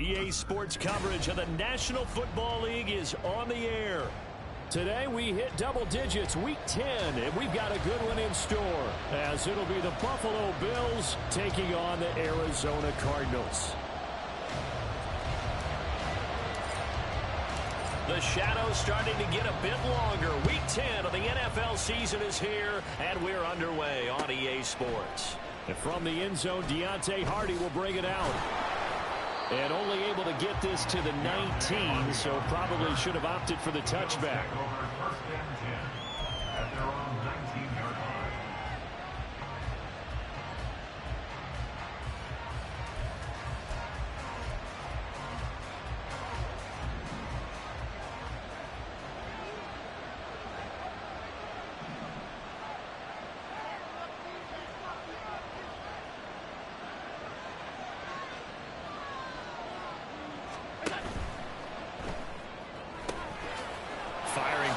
EA Sports coverage of the National Football League is on the air. Today we hit double digits, week 10, and we've got a good one in store, as it'll be the Buffalo Bills taking on the Arizona Cardinals. The shadow's starting to get a bit longer. Week 10 of the NFL season is here, and we're underway on EA Sports. And from the end zone, Deontay Hardy will bring it out. And only able to get this to the 19, so probably should have opted for the touchback.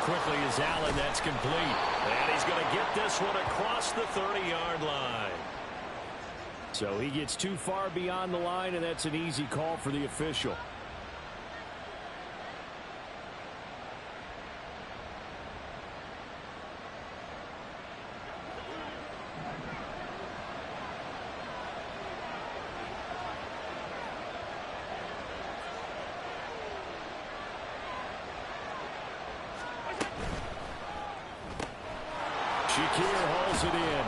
Quickly is Allen. That's complete. And he's going to get this one across the 30-yard line. So he gets too far beyond the line, and that's an easy call for the official. Shakir hauls it in.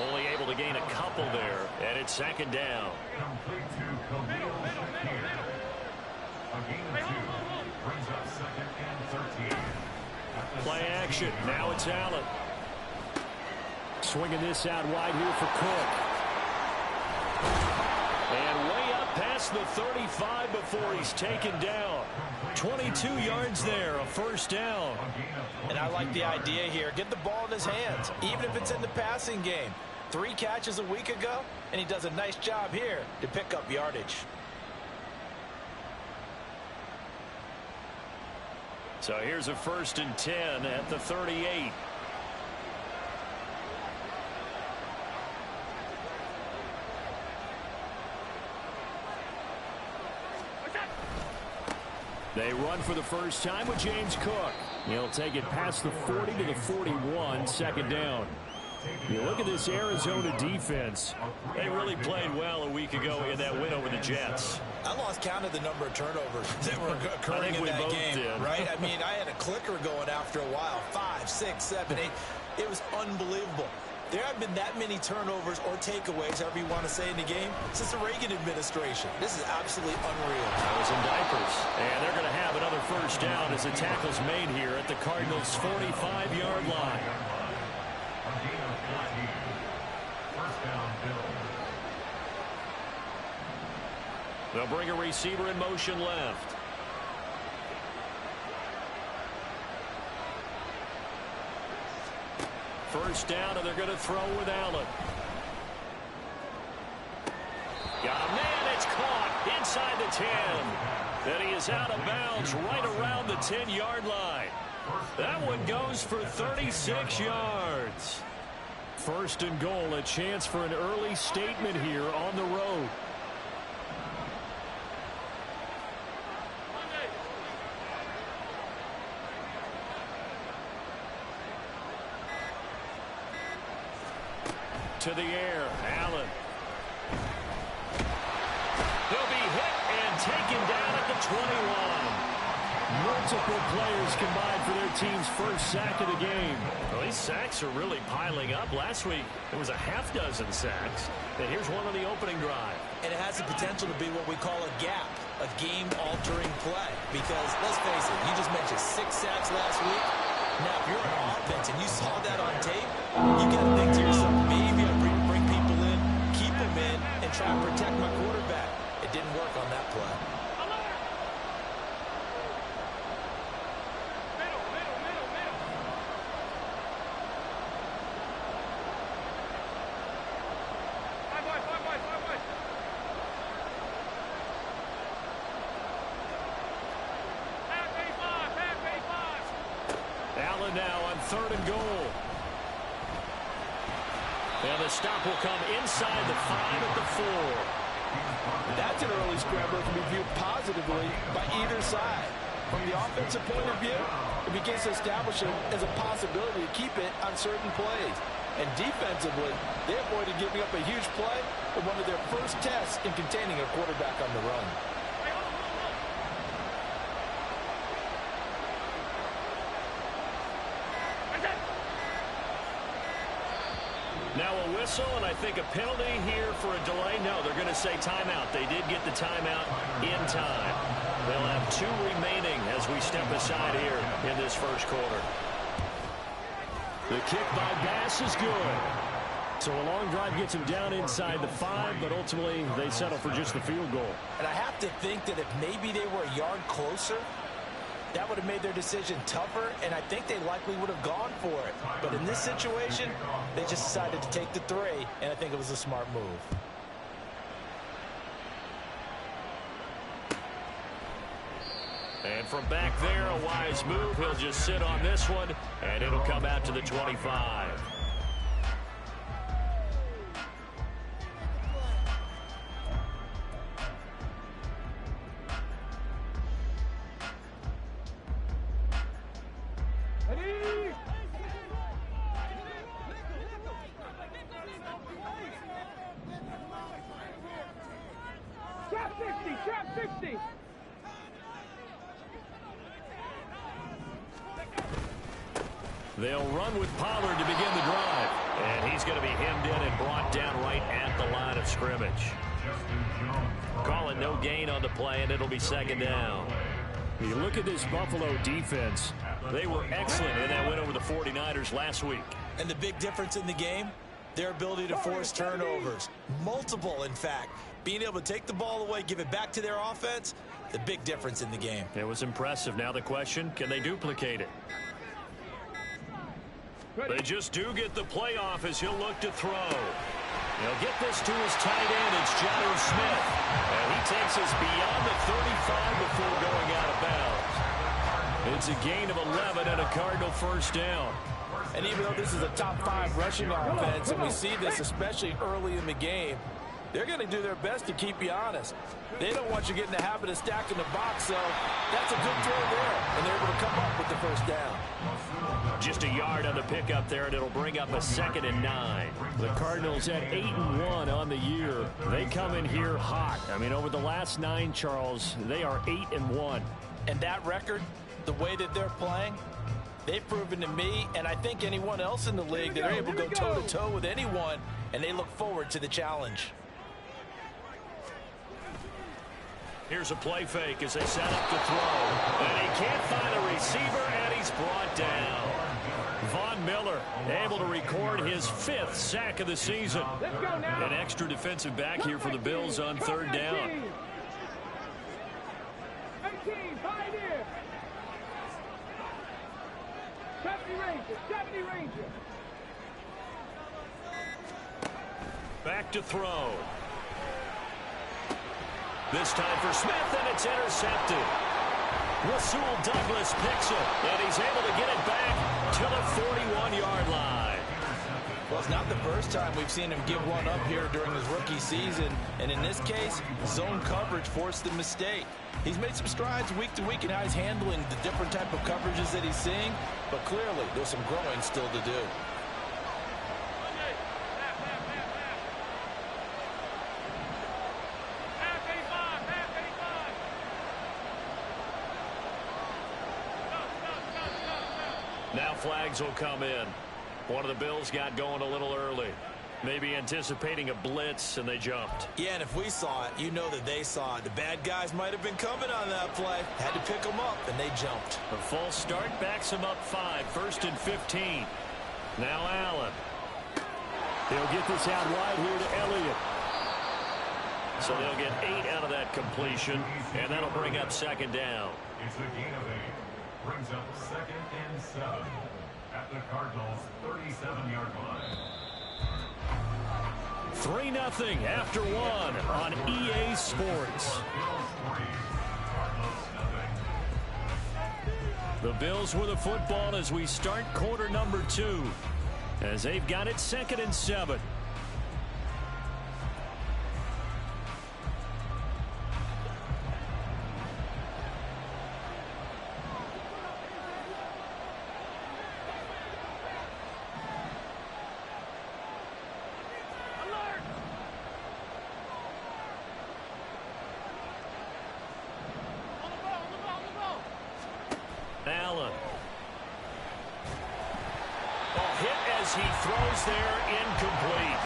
Only able to gain a couple there, and it's second down. Complete to Khalil Shakir. A gain of 2 brings up second and 13. Play action. Now it's Allen. Swinging this out wide here for Cook. And way up past the 35 before he's taken down. 22 yards there, a first down. And I like the idea here. Get the ball in his hands, even if it's in the passing game. 3 catches a week ago, and he does a nice job here to pick up yardage. So here's a 1st and 10 at the 38. They run for the first time with James Cook. He'll take it past the 40 to the 41, second down. You look at this Arizona defense. They really played well a week ago in that win over the Jets. I lost count of the number of turnovers that were occurring in that game, right? I mean, I had a clicker going after a while. 5, 6, 7, 8. It was unbelievable. There haven't been that many turnovers or takeaways, however you want to say, in the game since the Reagan administration. This is absolutely unreal. I was in diapers. And they're going to have another first down as the tackle's made here at the Cardinals' 45-yard line. They'll bring a receiver in motion left. First down, and they're going to throw with Allen. Got a man, it's caught inside the 10. Then he is out of bounds right around the 10-yard line. That one goes for 36 yards. First and goal, a chance for an early statement here on the road. To the air, Allen. He'll be hit and taken down at the 21. Multiple players combined for their team's first sack of the game. Well, these sacks are really piling up. Last week, there was a half dozen sacks. And here's one on the opening drive. And it has the potential to be what we call a gap, a game-altering play. Because, let's face it, you just mentioned 6 sacks last week. Now, if you're on offense and you saw that on tape, you got to think to yourself, maybe I bring people in, keep them in, and try and protect my quarterback. It didn't work on that play. Allen now on 3rd and goal. And the stop will come inside the 5 at the 4. That's an early scrambler to be viewed positively by either side. From the offensive point of view, it begins to establish it as a possibility to keep it on certain plays. And defensively, they avoided giving up a huge play in one of their first tests in containing a quarterback on the run. Now a whistle, and I think a penalty here for a delay. No, they're going to say timeout. They did get the timeout in time. They'll have 2 remaining as we step aside here in this first quarter. The kick by Bass is good. So a long drive gets him down inside the 5, but ultimately they settle for just the field goal. And I have to think that if maybe they were a yard closer, that would have made their decision tougher, and I think they likely would have gone for it. But in this situation, they just decided to take the 3, and I think it was a smart move. And from back there, a wise move. He'll just sit on this one, and it'll come out to the 25. They'll run with Pollard to begin the drive. And he's going to be hemmed in and brought down right at the line of scrimmage. Calling no gain on the play, and it'll be 2nd down. You look at this Buffalo defense. They were excellent in that win over the 49ers last week. And the big difference in the game, their ability to force turnovers. Multiple, in fact. Being able to take the ball away, give it back to their offense, the big difference in the game. It was impressive. Now the question, can they duplicate it? They just do get the play off as he'll look to throw. He'll get this to his tight end. It's Jonnu Smith. And he takes us beyond the 35 before going out of bounds. It's a gain of 11 and a Cardinal first down. And even though this is a top 5 rushing offense, and we see this especially early in the game, they're going to do their best to keep you honest. They don't want you getting the habit of stacking the box, so that's a good throw there. And they're able to come up with the first down. Just a yard on the pickup there, and it'll bring up a 2nd and 9. The Cardinals at 8-1 on the year. They come in here hot. I mean, over the last 9, Charles, they are 8-1. And that record, the way that they're playing, they've proven to me, and I think anyone else in the league, that they're able to go toe-to-toe with anyone, and they look forward to the challenge. Here's a play fake as they set up to throw. And he can't find a receiver, and he's brought down. Von Miller able to record his 5th sack of the season. An extra defensive back here for the Bills on 3rd down. 70 Ranger. Back to throw. This time for Smith, and it's intercepted. Rasul Douglas picks it, and he's able to get it back to the 41-yard line. Well, it's not the first time we've seen him give one up here during his rookie season, and in this case, zone coverage forced the mistake. He's made some strides week to week in how he's handling the different type of coverages that he's seeing, but clearly there's some growing still to do. Now flags will come in. One of the Bills got going a little early. Maybe anticipating a blitz, and they jumped. Yeah, and if we saw it, you know that they saw it. The bad guys might have been coming on that play. Had to pick them up, and they jumped. A false start backs them up 5. 1st and 15. Now Allen. He'll get this out wide here to Elliott. So they'll get 8 out of that completion, and that'll bring up 2nd down. It's a gain of 8. Brings up 2nd and 7 at the Cardinals' 37-yard line. 3-0 after 1 on EA Sports. The Bills with the football as we start quarter number 2, as they've got it 2nd and 7. Allen. Hit as he throws there, incomplete.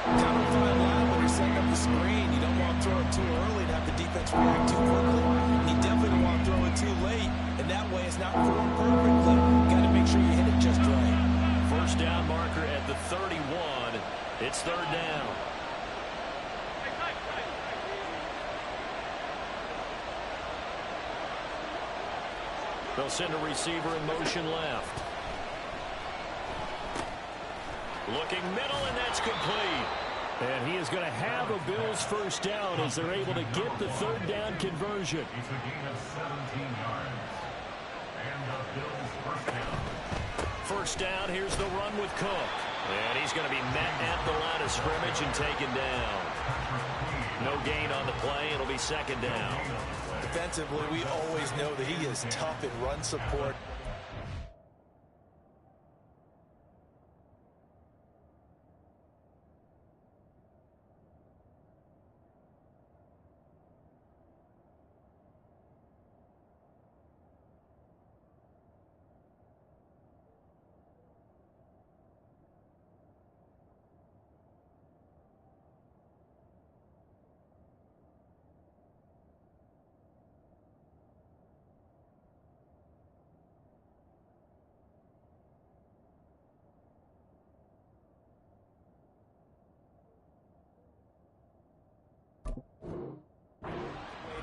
Kind of a fine line when you're setting up the screen. You don't want to throw it too early and have the defense react too quickly. And you definitely don't want to throw it too late, and that way it's not formed perfectly. Got to make sure you hit it just right. 1st down marker at the 31. It's 3rd down. They'll send a receiver in motion left. Looking middle, and that's complete. And he is going to have a Bills 1st down as they're able to get the 3rd down conversion. It's a gain of 17 yards. And the Bills' 1st down. 1st down, here's the run with Cook. And he's going to be met at the line of scrimmage and taken down. No gain on the play. It'll be 2nd down. Defensively, we always know that he is tough in run support.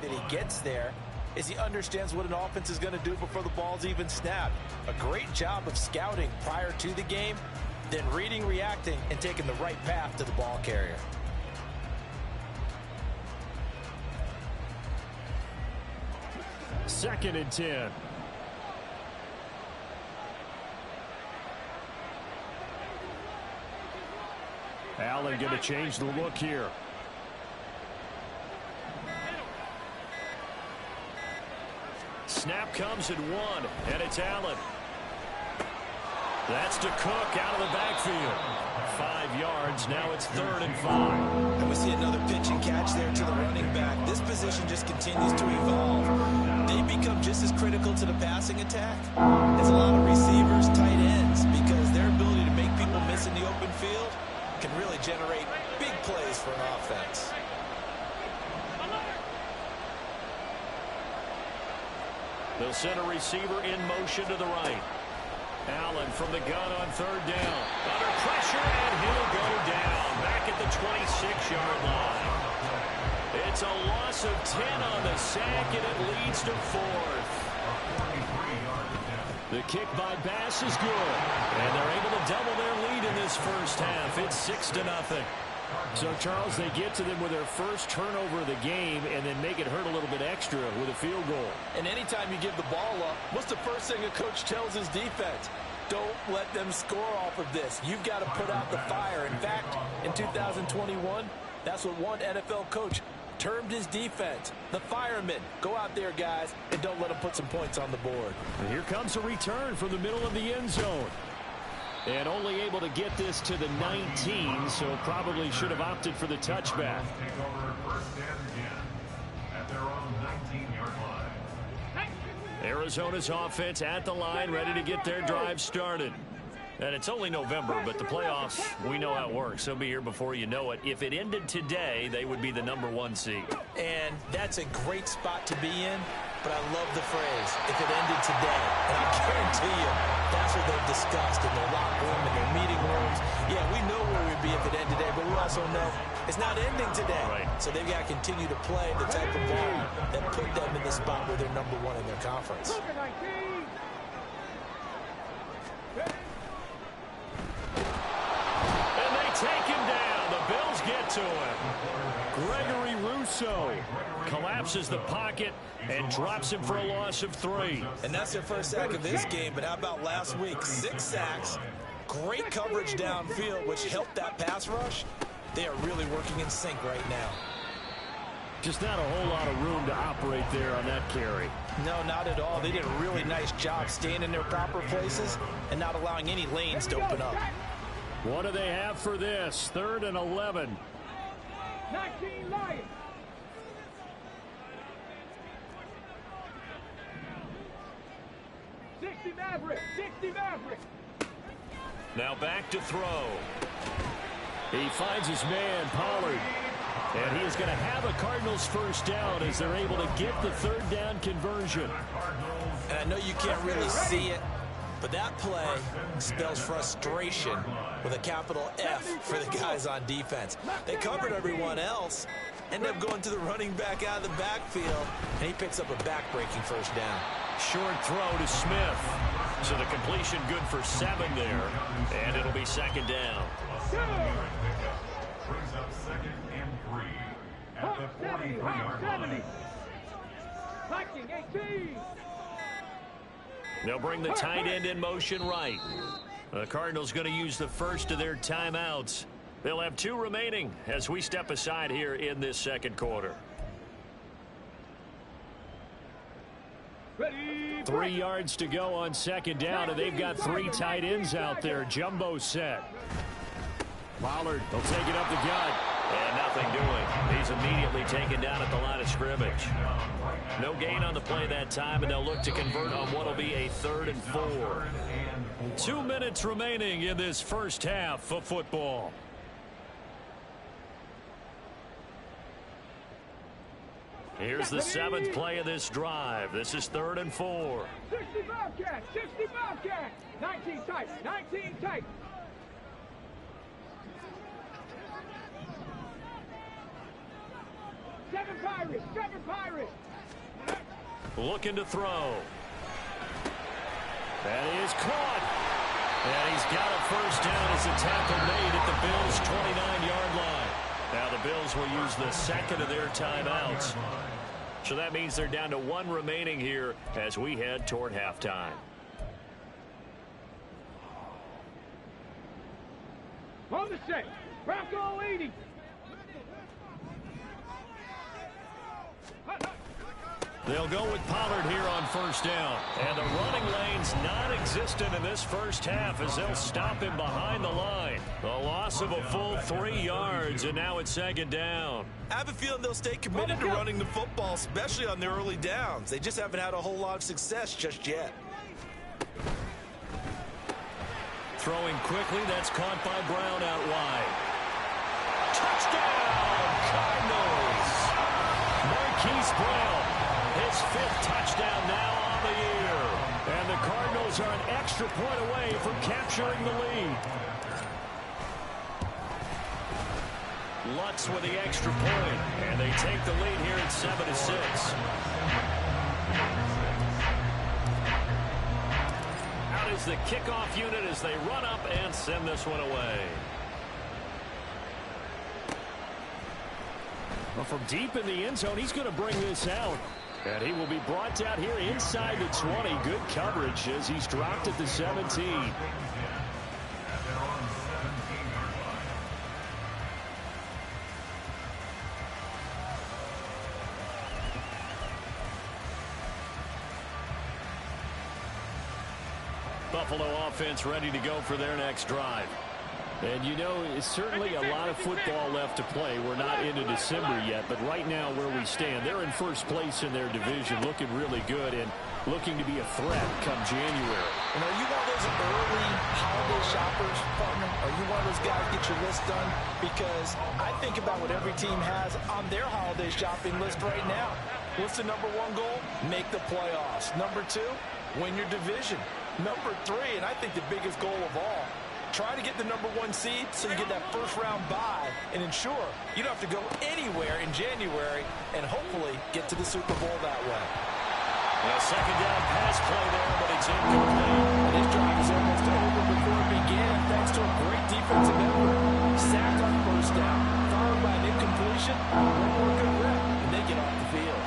That he gets there is he understands what an offense is going to do before the ball's even snapped. A great job of scouting prior to the game, then reading, reacting, and taking the right path to the ball carrier. Second and 10. Allen going to change the look here. Snap comes at 1, and it's Allen. That's to Cook out of the backfield. 5 yards. Now it's 3rd and 5. And we see another pitch and catch there to the running back. This position just continues to evolve. They become just as critical to the passing attack as a lot of receivers, tight ends, because their ability to make people miss in the open field can really generate big plays for an offense. They'll send a receiver in motion to the right. Allen from the gun on 3rd down. Under pressure, and he'll go down. Back at the 26-yard line. It's a loss of 10 on the sack, and it leads to 4th. The kick by Bass is good. And they're able to double their lead in this 1st half. It's 6-0. So, Charles, they get to them with their first turnover of the game and then make it hurt a little bit extra with a field goal. And anytime you give the ball up, what's the first thing a coach tells his defense? Don't let them score off of this. You've got to put out the fire. In fact, in 2021, that's what one NFL coach termed his defense. The firemen. Go out there, guys, and don't let them put some points on the board. And here comes a return from the middle of the end zone. And only able to get this to the 19, so probably should have opted for the touchback. Take over 1st down again at their own 19-yard line. Arizona's offense at the line, ready to get their drive started. And it's only November, but the playoffs, we know how it works. They'll be here before you know it. If it ended today, they would be the #1 seed. And that's a great spot to be in, but I love the phrase, if it ended today. And I guarantee you, that's what they've discussed in their locker room, in their meeting rooms. Yeah, we know where we'd be if it ended today, but we also know it's not ending today. Right. So they've got to continue to play the type of ball that put them in the spot where they're #1 in their conference. Look at 19. And they take him down. The Bills get to him. Gregory Rousseau collapses the pocket and drops him for a loss of 3. And that's their first sack of this game, but how about last week? 6 sacks, great coverage downfield, which helped that pass rush. They are really working in sync right now. Just not a whole lot of room to operate there on that carry. No, not at all. They did a really nice job staying in their proper places and not allowing any lanes to open up. What do they have for this? 3rd and 11. 19 Lions. Sixty Maverick. Now back to throw. He finds his man, Pollard. And he is going to have a Cardinals first down as they're able to get the 3rd down conversion. And I know you can't really see it, but that play spells frustration with a capital F for the guys on defense. They covered everyone else, ended up going to the running back out of the backfield, and he picks up a back-breaking first down. Short throw to Smith. So the completion good for 7 there, and it'll be 2nd down. Brings up 2nd and 3 at the 43-yard line. 18. They'll bring the tight end in motion right. The Cardinals going to use the first of their timeouts. They'll have 2 remaining as we step aside here in this 2nd quarter. 3 yards to go on 2nd down, and they've got 3 tight ends out there. Jumbo set. Pollard will take it up the gut. And nothing doing. He's immediately taken down at the line of scrimmage. No gain on the play that time, and they'll look to convert on what will be a 3rd and 4. 2 minutes remaining in this first half of football. Here's the 7th play of this drive. This is 3rd and 4. 60 Bobcat. 19 tight. 7 Pirates. Looking to throw. That is caught. And he's got a first down as a tackle made at the Bills' 29-yard line. Now the Bills will use the 2nd of their timeouts. So that means they're down to 1 remaining here as we head toward halftime. On the set. Bronco 80. They'll go with Pollard here on first down. And the running lane's non-existent in this first half as they'll stop him behind the line. A loss of a full 3 yards, and now it's 2nd down. I have a feeling they'll stay committed to running the football, especially on their early downs. They just haven't had a whole lot of success just yet. Throwing quickly, that's caught by Brown out wide. Touchdown, Cardinals! Marquise Brown, his 5th touchdown now on the year. And the Cardinals are an extra point away from capturing the lead. Lutz with the extra point, and they take the lead here at 7-6. Out is the kickoff unit as they run up and send this one away. Well, from deep in the end zone, he's going to bring this out. And he will be brought down here inside the 20. Good coverage as he's dropped at the 17. Buffalo offense ready to go for their next drive. And you know, it's certainly a lot of football left to play. We're not into December yet, but right now where we stand, they're in first place in their division, looking really good. And looking to be a threat come January. And are you one of those early holiday shoppers, partner? Are you one of those guys get your list done? Because I think about what every team has on their holiday shopping list right now. What's the number one goal? Make the playoffs. Number two, win your division. Number three, and I think the biggest goal of all, try to get the number one seed so you get that first round bye and ensure you don't have to go anywhere in January and hopefully get to the Super Bowl that way. A second down pass play there, but it's incomplete. And his drive is almost over before it began thanks to a great defensive effort. Sacked on first down, followed by an incompletion, one more good rep, and they get off the field.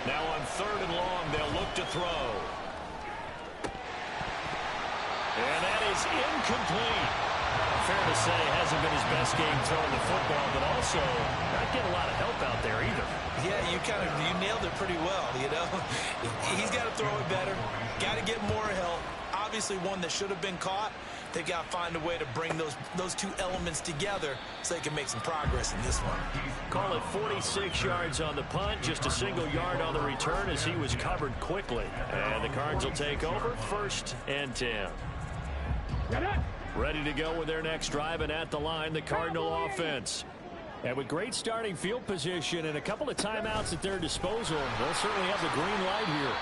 Now on 3rd and long, they'll look to throw. And that is incomplete. Fair to say, hasn't been his best game throwing the football, but also not getting a lot of help out there either. Yeah, you nailed it pretty well, you know. He's got to throw it better. Got to get more help. Obviously one that should have been caught. They got to find a way to bring those two elements together so they can make some progress in this one. Call it 46 yards on the punt, just a single yard on the return as he was covered quickly. And the Cards will take over 1st and 10. Ready to go with their next drive, and at the line, the Cardinal offense. And with great starting field position and a couple of timeouts at their disposal, they'll certainly have the green light here.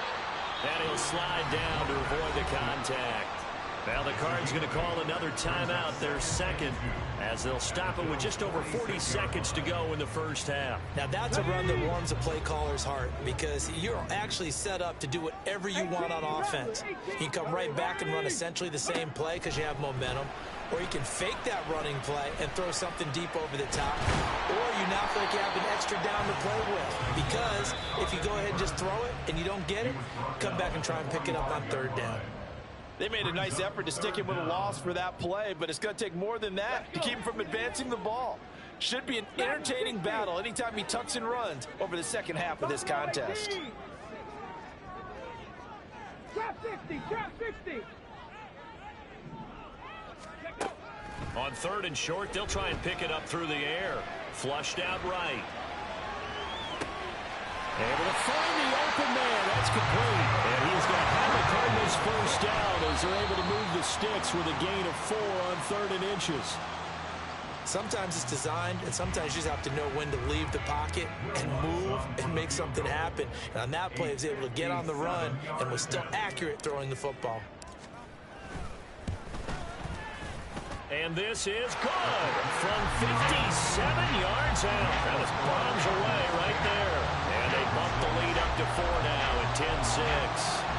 And he'll slide down to avoid the contact. Now the Cards going to call another timeout, their second, as they'll stop it with just over 40 seconds to go in the first half. Now that's a run that warms a play caller's heart because you're actually set up to do whatever you want on offense. You can come right back and run essentially the same play because you have momentum, or you can fake that running play and throw something deep over the top, or you now feel like you have an extra down to play with because if you go ahead and just throw it and you don't get it, come back and try and pick it up on 3rd down. They made a nice effort to stick him with a loss for that play, but it's going to take more than that to keep him from advancing the ball. Should be an entertaining battle anytime he tucks and runs over the second half of this contest. Drop 60, drop 60. On 3rd and short, they'll try and pick it up through the air. Flushed out right. Able to find the open man. That's complete. And he's going to have the Cardinals first down as they're able to move the sticks with a gain of 4 on 3rd and inches. Sometimes it's designed, and sometimes you just have to know when to leave the pocket and move and make something happen. And on that play, he was able to get on the run and was still accurate throwing the football. And this is good from 57 yards out. That was bombs away right there. And they bump the lead up to 4 now at 10-6.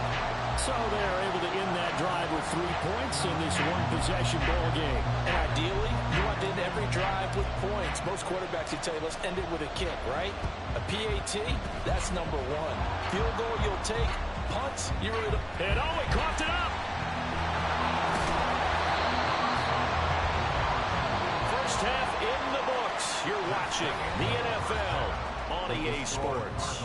So they're able to end that drive with 3 points in this one-possession ball game. And ideally, you want to end every drive with points. Most quarterbacks would tell you, let's end it with a kick, right? A PAT, that's number 1. Field goal you'll take. Punts, you really don't. And oh, he coughed it up. First half in the books. You're watching the NFL on EA Sports.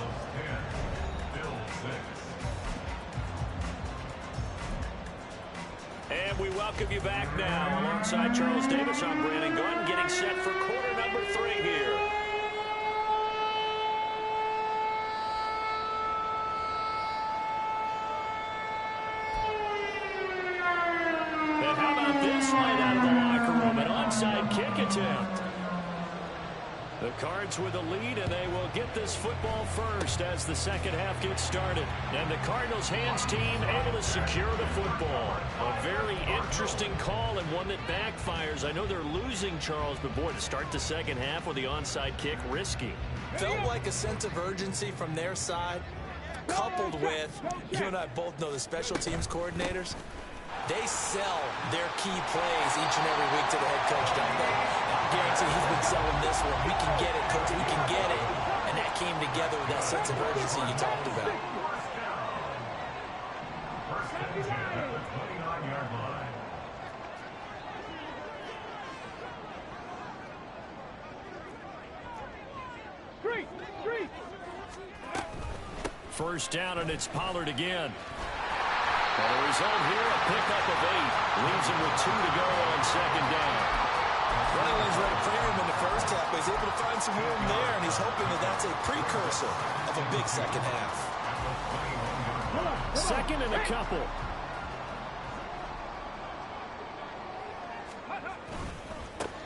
And we welcome you back now. Alongside Charles Davis, I'm Brandon Gunn, getting set for quarter number 3 here. And how about this right out of the locker room? An onside kick attempt. The Cards with a lead, and they will get this football first as the second half gets started. And the Cardinals hands team able to secure the football. A very interesting call and one that backfires. I know they're losing, Charles, but boy, to start the second half with the onside kick, risky. Felt like a sense of urgency from their side, coupled with, you and I both know the special teams coordinators, they sell their key plays each and every week to the head coach, don't they? I guarantee he's been selling this one. We can get it, coach. We can get it. And that came together with that sense of urgency you talked about. First down, and it's Pollard again. And the result here, a pickup of 8. Leaves him with 2 to go on second down. Running lanes were at a premium in the first half, but he's able to find some room there, and he's hoping that that's a precursor of a big second half. Second and a couple.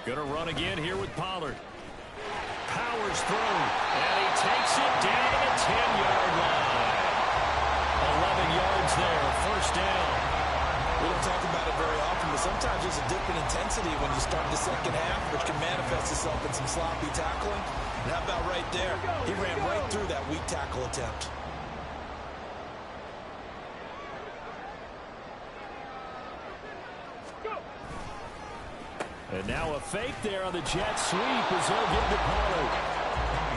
Gonna run again here with Pollard. Powers through, and he takes it down to the 10-yard line. 11 yards there, first down. We don't talk about it very often, but sometimes there's a dip in intensity when you start the second half, which can manifest itself in some sloppy tackling. And how about right there? He ran right through that weak tackle attempt. And now a fake there on the jet sweep as they'll give to Pollard.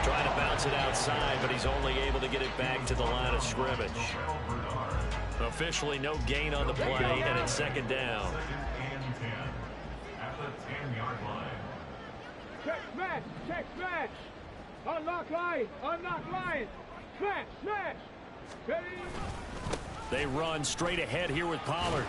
Trying to bounce it outside, but he's only able to get it back to the line of scrimmage. Officially no gain on the play, and it's second down. Second and 10 at the 10-yard line. Check smash, check smash. Unlock line, smash, smash. Ready? They run straight ahead here with Pollard.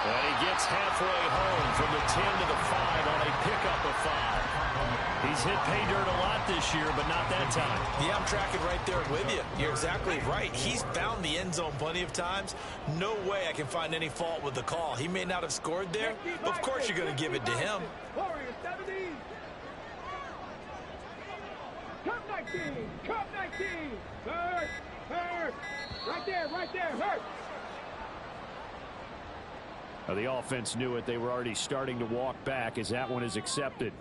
And he gets halfway home from the 10 to the 5 on a pickup of 5. He's hit pay dirt a lot this year, but not that time. Yeah, I'm tracking right there with you. You're exactly right. He's found the end zone plenty of times. No way I can find any fault with the call. He may not have scored there, but of course you're going to give it to him. Warrior 70. Cup 19, Cup 19. Hurt. Right there, hurt. Now, the offense knew it. They were already starting to walk back as that one is accepted.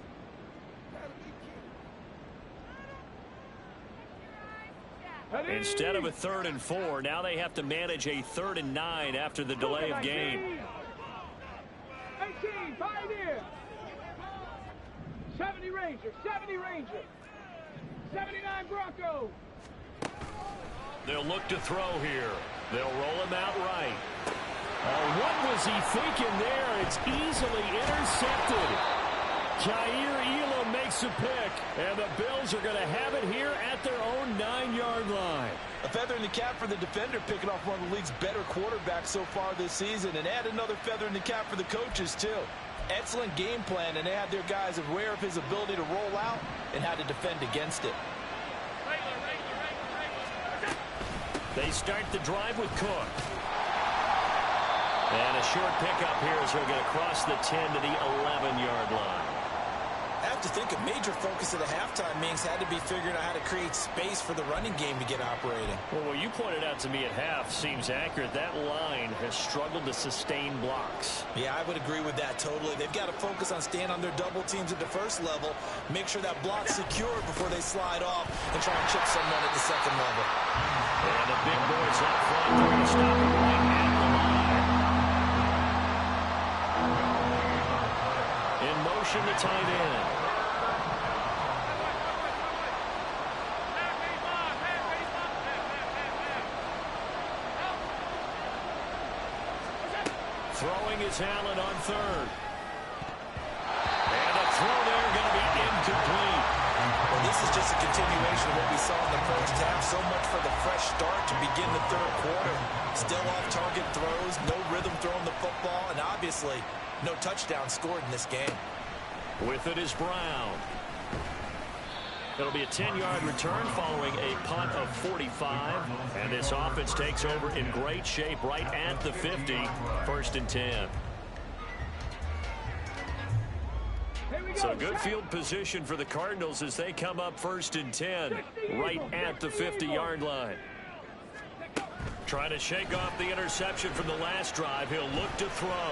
Instead of a 3rd and 4, now they have to manage a 3rd and 9 after the delay of game. 18, Pioneer. 70 Ranger, 79 Bronco. They'll look to throw here. They'll roll him out right. What was he thinking there? It's easily intercepted. Jair Elam makes a pick, and the Bills are going to have it here at their own 9-yard line. A feather in the cap for the defender, picking off one of the league's better quarterbacks so far this season, and add another feather in the cap for the coaches, too. Excellent game plan, and they had their guys aware of his ability to roll out and how to defend against it. They start the drive with Cook. And a short pickup here as he'll get across the 10 to the 11-yard line. I have to think a major focus of the halftime means had to be figuring out how to create space for the running game to get operating. Well, what you pointed out to me at half seems accurate. That line has struggled to sustain blocks. Yeah, I would agree with that totally. They've got to focus on staying on their double teams at the first level, make sure that block's secure before they slide off and try and chip someone at the second level. And the big boys up front, they're going to stop him right at the line. In motion, the tight end. Throwing his Allen on 3rd. And a throw there going to be incomplete. Well, this is just a continuation of what we saw in the first half. So much for the fresh start to begin the 3rd quarter. Still off-target throws, no rhythm throwing the football, and obviously no touchdown scored in this game. With it is Brown. It'll be a 10-yard return following a punt of 45. And this offense takes over in great shape right at the 50. 1st and 10. So good field position for the Cardinals as they come up 1st and 10 right at the 50-yard line. Trying to shake off the interception from the last drive. He'll look to throw.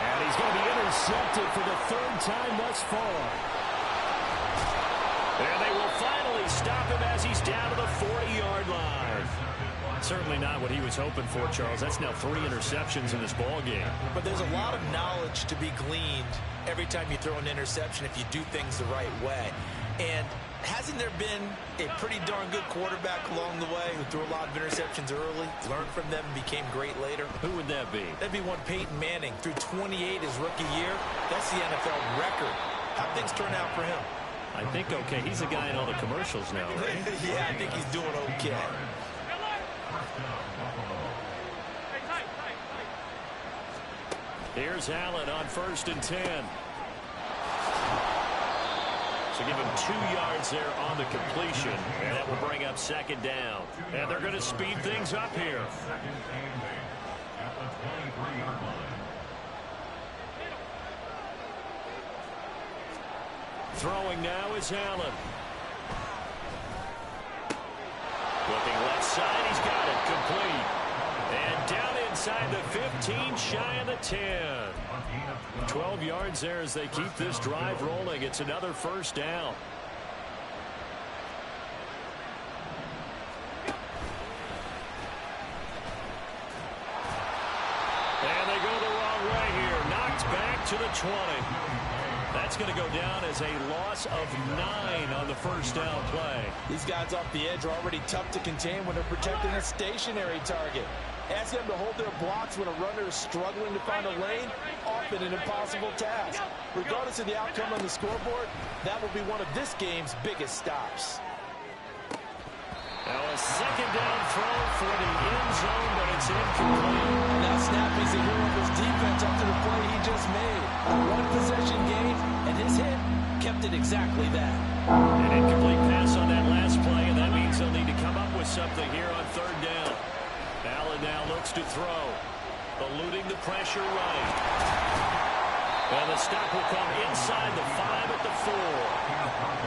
And he's going to be intercepted for the 3rd time thus far. And they will finally stop him as he's down to the 40-yard line. Certainly not what he was hoping for, Charles. That's now 3 interceptions in this ball game. But there's a lot of knowledge to be gleaned every time you throw an interception if you do things the right way. And hasn't there been a pretty darn good quarterback along the way who threw a lot of interceptions early, learned from them, and became great later? Who would that be? That'd be one Peyton Manning. Threw 28 his rookie year. That's the NFL record. How'd things turn out for him? I think okay. He's a guy in all the commercials now, right? Yeah, I think he's doing okay. Here's Allen on 1st and 10. So give him 2 yards there on the completion, and that will bring up 2nd down. And they're going to speed things up here. Throwing now is Allen. Looking left side, he's got it complete. And down inside the 15, shy of the 10. 12 yards there as they keep this drive rolling. It's another 1st down. And they go the wrong way here. Knocked back to the 20. That's going to go down as a loss of 9 on the 1st down play. These guys off the edge are already tough to contain when they're protecting a stationary target. Ask them to hold their blocks when a runner is struggling to find a lane, often an impossible task. Regardless of the outcome on the scoreboard, that will be one of this game's biggest stops. Now a 2nd down throw for the end zone, but it's incomplete. Now Snappy's the hero of his defense after the play he just made. A one-possession game, and his hit kept it exactly that. An incomplete pass on that last play, and that means they'll need to come up with something here on 3rd down. Allen now looks to throw, eluding the pressure right. And the stop will come inside the 5 at the 4.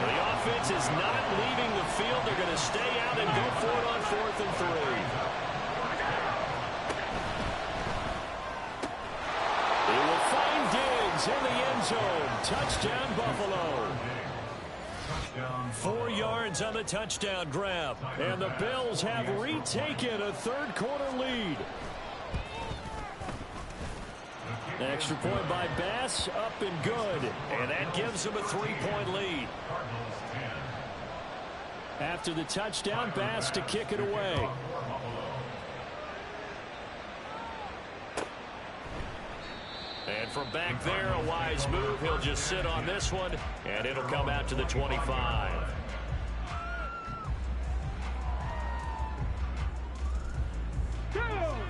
The offense is not leaving the field. They're going to stay out and go for it on 4th and 3. They will find Diggs in the end zone. Touchdown, Buffalo. 4 yards on the touchdown grab. And the Bills have retaken a 3rd quarter lead. Extra point by Bass, up and good. And that gives them a 3-point lead. After the touchdown, Bass to kick it away. And from back there, a wise move. He'll just sit on this one, and it'll come out to the 25.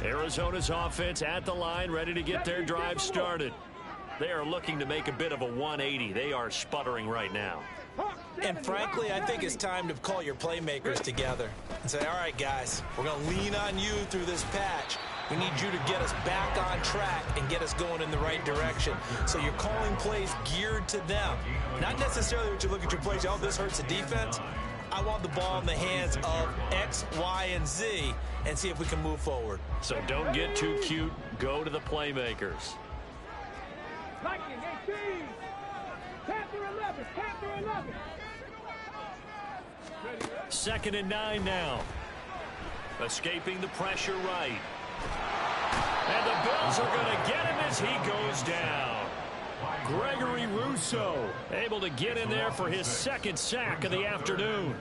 Arizona's offense at the line, ready to get their drive started. They are looking to make a bit of a 180. They are sputtering right now. And frankly, I think it's time to call your playmakers together and say, all right, guys, we're going to lean on you through this patch. We need you to get us back on track and get us going in the right direction. So you're calling plays geared to them. Not necessarily what you look at your plays, oh, this hurts the defense. I want the ball in the hands of X, Y, and Z and see if we can move forward. So don't get too cute. Go to the playmakers. 2nd and 9 now. Escaping the pressure right. And the Bills are going to get him as he goes down. Gregory Rousseau able to get in there for his 2nd sack of the afternoon.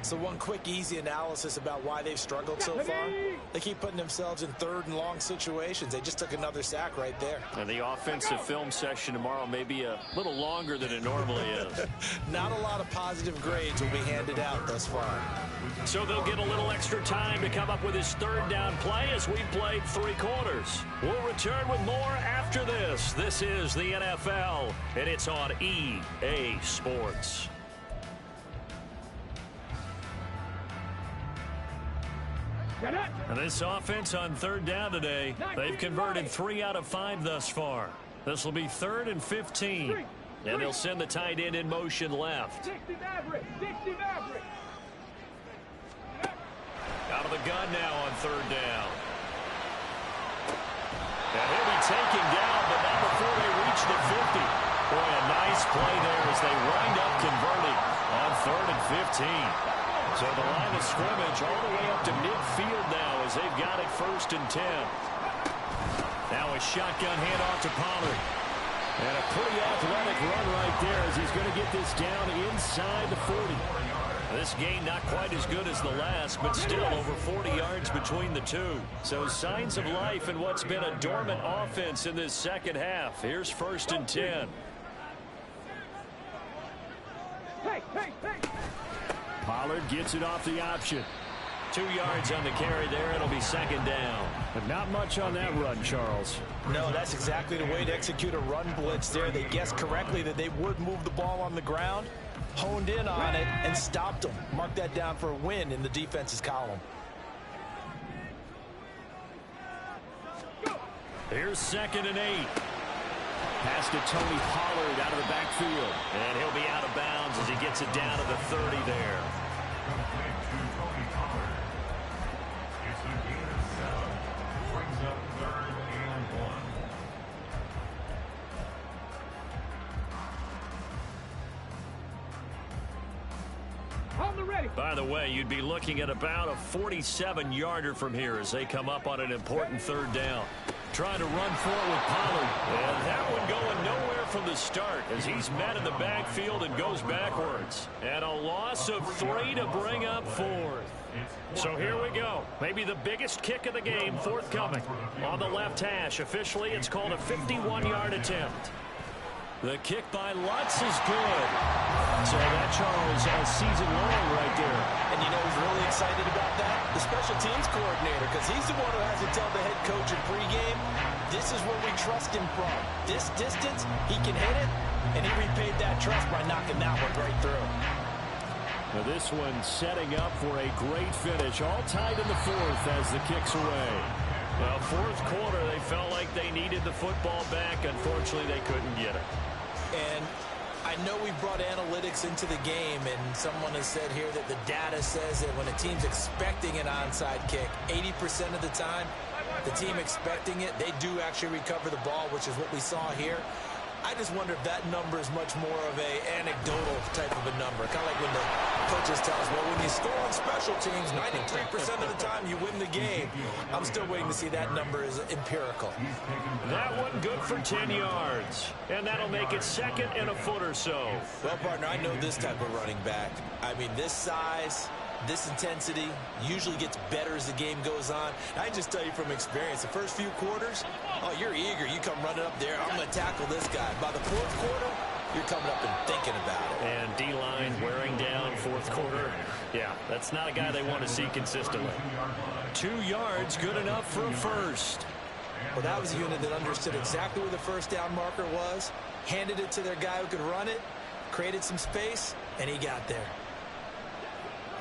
So one quick, easy analysis about why they've struggled so far. They keep putting themselves in 3rd and long situations. They just took another sack right there. And the offensive film session tomorrow may be a little longer than it normally is. Not a lot of positive grades will be handed out thus far. So they'll get a little extra time to come up with his 3rd down play as we played 3 quarters. We'll return with more after this. This is the NFL, and it's on EA Sports. And this offense on 3rd down today, they've converted 3 out of 5 thus far. This will be 3rd and 15. And they'll send the tight end in motion left. Out of the gun now on 3rd down. And he'll be taken down, but not before they reach the 50. Boy, a nice play there as they wind up converting on 3rd and 15. So the line of scrimmage all the way up to midfield now as they've got it 1st and 10. Now a shotgun handoff to Pollard. And a pretty athletic run right there as he's going to get this down inside the 40. This game not quite as good as the last, but still over 40 yards between the two. So signs of life in what's been a dormant offense in this 2nd half. Here's 1st and 10. Pollard gets it off the option. 2 yards on the carry there. It'll be second down. But not much on that run, Charles. No, that's exactly the way to execute a run blitz there. They guessed correctly that they would move the ball on the ground, honed in on it, and stopped them. Mark that down for a win in the defense's column. Here's 2nd and 8. Pass to Tony Pollard out of the backfield. And he'll be out of bounds as he gets it down to the 30 there. Complete to Tony Pollard. It's a gain of 7. Brings up 3rd and 1. On the ready. By the way, you'd be looking at about a 47-yarder from here as they come up on an important 3rd down. Trying to run for it with Pollard. And that one going nowhere from the start as he's met in the backfield and goes backwards. And a loss of 3 to bring up 4th. So here we go. Maybe the biggest kick of the game forthcoming. On the left hash, officially it's called a 51-yard attempt. The kick by Lutz is good. So that, Charles, a season long right there. And you know who's really excited about that? The special teams coordinator, because he's the one who has to tell the head coach in pregame, this is where we trust him from. This distance, he can hit it, and he repaid that trust by knocking that one right through. Now this one setting up for a great finish, all tied in the 4th as the kick's away. Well, 4th quarter, they felt like they needed the football back. Unfortunately, they couldn't get it. And I know we brought analytics into the game, and someone has said here that the data says that when a team's expecting an onside kick, 80% of the time, the team expecting it, they do actually recover the ball, which is what we saw here. I just wonder if that number is much more of a anecdotal type of a number. Kind of like when the coaches tell us, well, when you score on special teams, 93% of the time you win the game. I'm still waiting to see that number is empirical. That one good for 10 yards. And that'll make it 2nd and a foot or so. Well, partner, I know this type of running back. I mean, this size, this intensity usually gets better as the game goes on. I can just tell you from experience, the first few quarters, oh, you're eager. You come running up there. I'm going to tackle this guy. By the 4th quarter, you're coming up and thinking about it. And D-line wearing down 4th quarter. Yeah, that's not a guy they want to see consistently. 2 yards, good enough for a first. Well, that was a unit that understood exactly where the first down marker was, handed it to their guy who could run it, created some space, and he got there.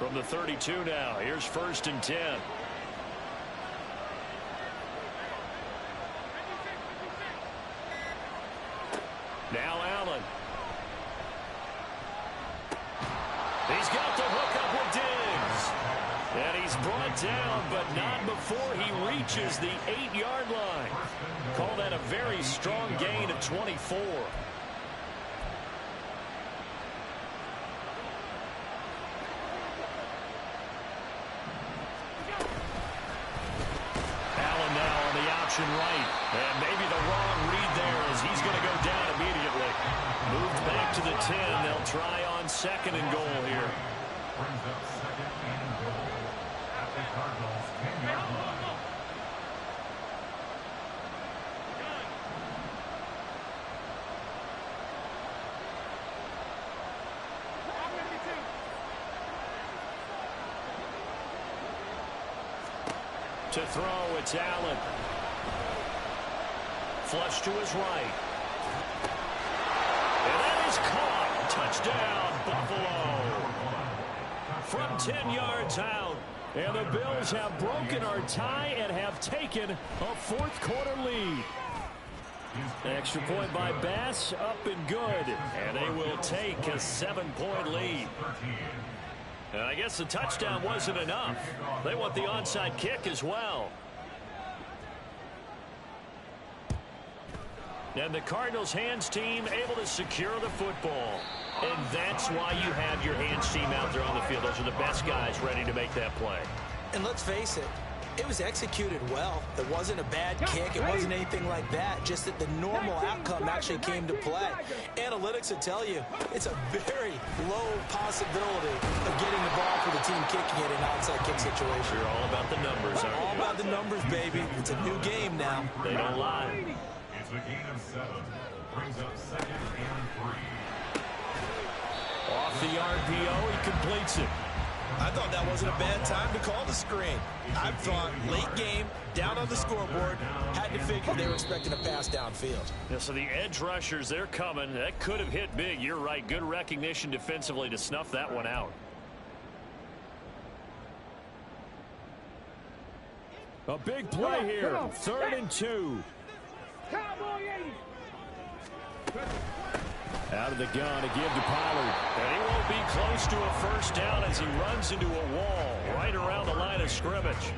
From the 32 now, here's 1st and 10. Now Allen. He's got the hook up with Diggs. And he's brought down, but not before he reaches the 8-yard line. Call that a very strong gain of 24. Right, and maybe the wrong read there as he's going to go down immediately. Moved back to the 10. They'll try on 2nd and goal here. Brings up 2nd and goal at the Cardinals' 10-yard line. To throw, it's Allen. Flush to his right. And that is caught. Touchdown, Buffalo. From 10 yards out. And the Bills have broken our tie and have taken a 4th quarter lead. Extra point by Bass, up and good. And they will take a 7-point lead. And I guess the touchdown wasn't enough. They want the onside kick as well. And the Cardinals' hands team able to secure the football. And that's why you have your hands team out there on the field. Those are the best guys ready to make that play. And let's face it, it was executed well. It wasn't a bad kick. It wasn't anything like that. Just that the normal outcome actually came to play. Analytics will tell you it's a very low possibility of getting the ball for the team kicking it in an onside kick situation. You're all about the numbers, aren't you? All about the numbers, baby. It's a new game now. They don't lie. It's a gain of 7. Brings up 2nd and 3. Off the RPO, he completes it. I thought that wasn't a bad time to call the screen. I thought late game, down on the scoreboard, had to figure they were expecting a pass downfield. Yeah, so the edge rushers, they're coming. That could have hit big. You're right. Good recognition defensively to snuff that one out. A big play here. 3rd and 2. Cowboy 80. Out of the gun to give to Pollard. And he won't be close to a first down as he runs into a wall right around the line of scrimmage.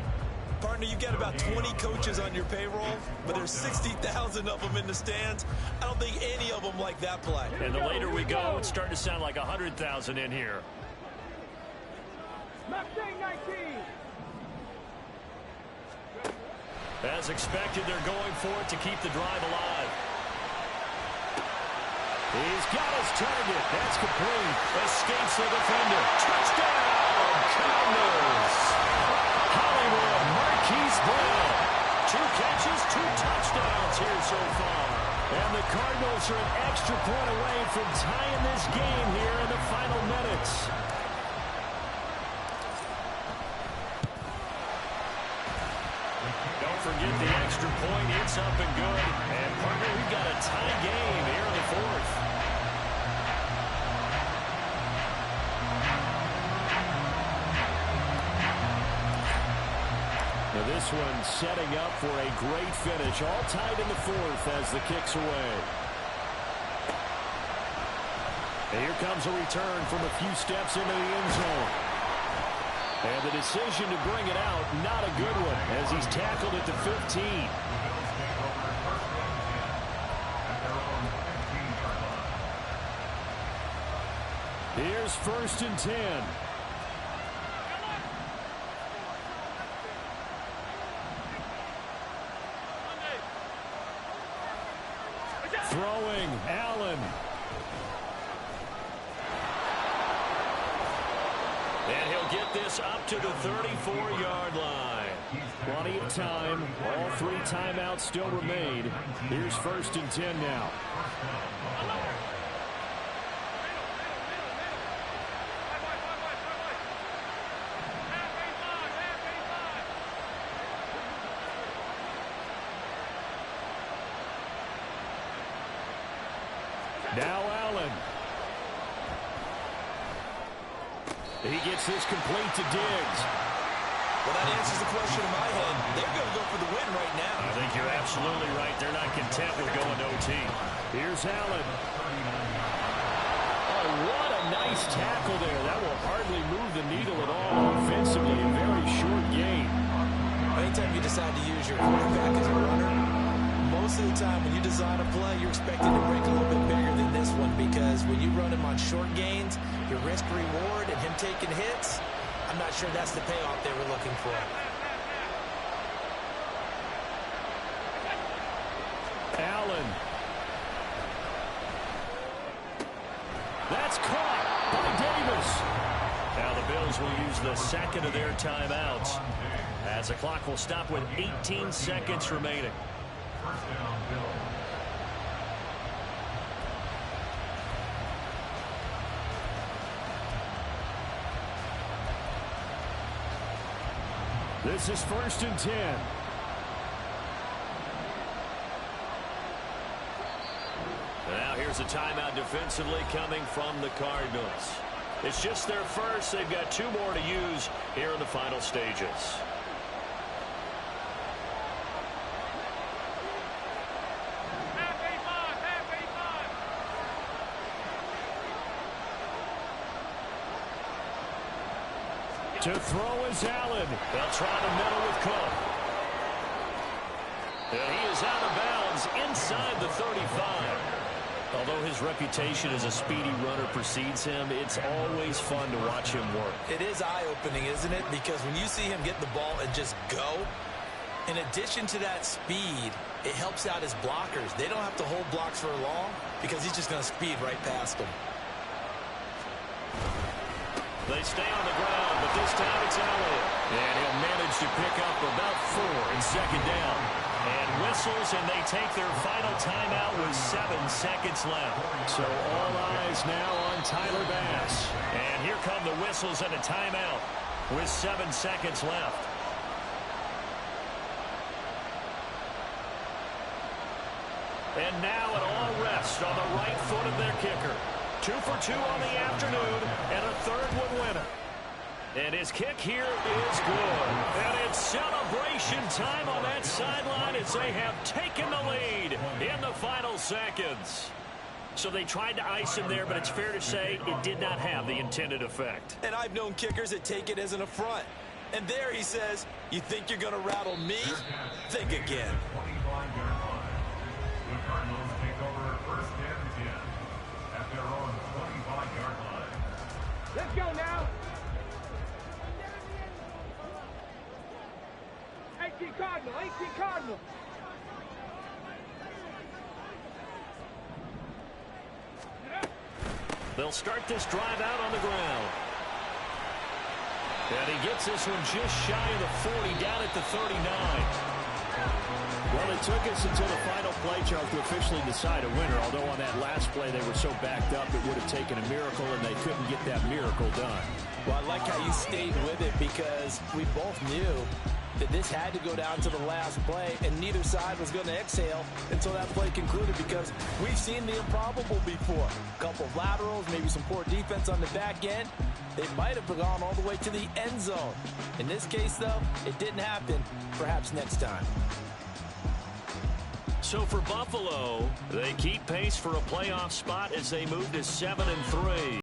Partner, you've got about 20 coaches on your payroll, but there's 60,000 of them in the stands. I don't think any of them like that play. And the later we go, it's starting to sound like 100,000 in here. Mustang 19. As expected, they're going for it to keep the drive alive. He's got his target. That's complete. Escapes the defender. Touchdown, Cardinals. Hollywood Marquise Brown. 2 catches, 2 touchdowns here so far. And the Cardinals are an extra point away from tying this game here in the final minutes. Don't forget the extra point. It's up and good. And partner, we've got a tie game here in the 4th. Now this one setting up for a great finish. All tied in the 4th as the kick's away. And here comes a return from a few steps into the end zone. And the decision to bring it out, not a good one, as he's tackled at the 15. Here's 1st and 10. Throwing, Allen. And he'll get this up to the 34-yard line. Plenty of time. All 3 timeouts still remain. Here's 1st and 10 now. Now Allen. He gets this complete to Diggs. Well, that answers the question in my head. They're going to go for the win right now. I think you're absolutely right. They're not content with going to OT. Here's Allen. Oh, what a nice tackle there. That will hardly move the needle at all offensively. A very short game. Anytime you decide to use your quarterback as a runner, most of the time when you design a play, you're expecting to break a little bit bigger than this one, because when you run him on short gains, your risk-reward and him taking hits, I'm not sure that's the payoff they were looking for. Allen. That's caught by Davis. Now the Bills will use the second of their timeouts, as the clock will stop with 18 seconds remaining. This is 1st and 10. Now here's a timeout defensively coming from the Cardinals. It's just their first. They've got 2 more to use here in the final stages. To throw is Allen. They'll try the middle with Cook. And he is out of bounds inside the 35. Although his reputation as a speedy runner precedes him, it's always fun to watch him work. It is eye-opening, isn't it? Because when you see him get the ball and just go, in addition to that speed, it helps out his blockers. They don't have to hold blocks for long because he's just going to speed right past them. They stay on the ground, but this time it's Elliott. And he'll manage to pick up about 4 in 2nd down. And whistles, and they take their final timeout with 7 seconds left. So all eyes now on Tyler Bass. And here come the whistles and a timeout with 7 seconds left. And now it all rests on the right foot of their kicker. 2 for 2 on the afternoon, and a third one winner. And his kick here is good. And it's celebration time on that sideline as they have taken the lead in the final seconds. So they tried to ice him there, but it's fair to say it did not have the intended effect. And I've known kickers that take it as an affront. And there he says, you think you're going to rattle me? Think again. The Cardinals take over first and 10 at their own 25-yard line. Let's go now. 18 Cardinal, 18 Cardinal. They'll start this drive out on the ground. And he gets this one just shy of the 40, down at the 39. Well, it took us until the final play, Charles, to officially decide a winner. Although on that last play they were so backed up, it would have taken a miracle, and they couldn't get that miracle done. Well, I like how you stayed with it because we both knew that this had to go down to the last play, and neither side was going to exhale until that play concluded because we've seen the improbable before. A couple of laterals, maybe some poor defense on the back end. They might have gone all the way to the end zone. In this case, though, it didn't happen. Perhaps next time. So for Buffalo, they keep pace for a playoff spot as they move to 7-3.